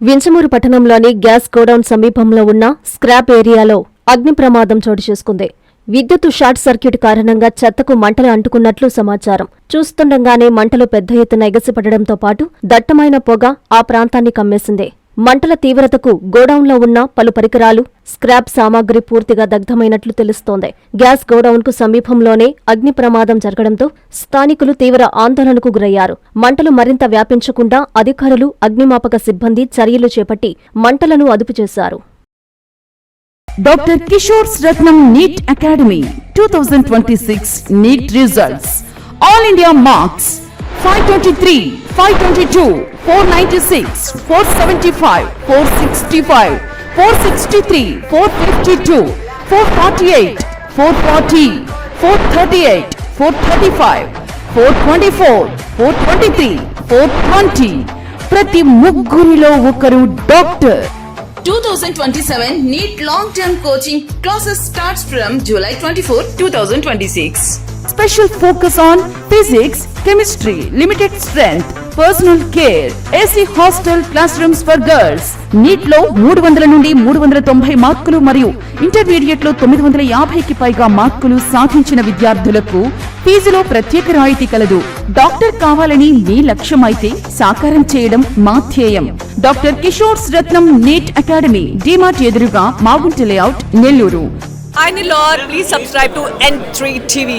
వింజమూరు పట్టణంలోని gas godown సమీపంలో ఉన్న స్క్రాప్ ఏరియాలో అగ్ని ప్రమాదం చోటు చేసుకుంది. విద్యుత్ షార్ట్ సర్క్యూట్ కారణంగా చెత్తకు మంటలు అంటుకున్నట్లు సమాచారం. చూస్తుండగానే మంటలు పెద్ద ఎత్తున ఎగసిపడడంతో పాటు దట్టమైన పొగ ఆ ప్రాంతాన్ని కమ్మేసింది. మంటల తీవ్రతకు గోడౌన్లో ఉన్న పలు పరికరాలు, స్క్రాప్ సామాగ్రి పూర్తిగా దగ్ధమైనట్లు తెలుస్తోంది. గ్యాస్ గోడౌన్కు సమీపంలోనే అగ్ని ప్రమాదం జరగడంతో స్థానికులు తీవ్ర ఆందోళనకు గురయ్యారు. మంటలు మరింత వ్యాపించకుండా అధికారులు, అగ్నిమాపక సిబ్బంది చర్యలు చేపట్టి మంటలను అదుపు చేశారు. Dr. Kishore's Ratnam NEET Academy 2026 NEET results. All India marks 523, 522, 496, 475, 465, 463, 452, 448, 440, 438, 435, 424, 423, 420. ప్రతి ముగ్గురిలో ఒకరు doctor. 2027 NEET long-term coaching classes starts from July 24, 2026. Special focus on physics, chemistry, limited strength, personal care, AC hostel classrooms for girls. NEET లో 300 నుండి 390 మార్కులు మరియు intermediate లో 950కి పైగా మార్కులు సాధించిన విద్యార్థులకు ఫీజులో ప్రత్యేక రాయితీ కలదు. డాక్టర్ కావాలని మీ లక్ష్యమైతే సాకారం చేయడం మా ధ్యేయం. డాక్టర్ కిషోర్స్ రత్నం నీట్ అకాడమీ, డిమార్ట్ ఎదురుగా, Magunta layout, Nellore. Hi Nilor, please subscribe to N3 TV.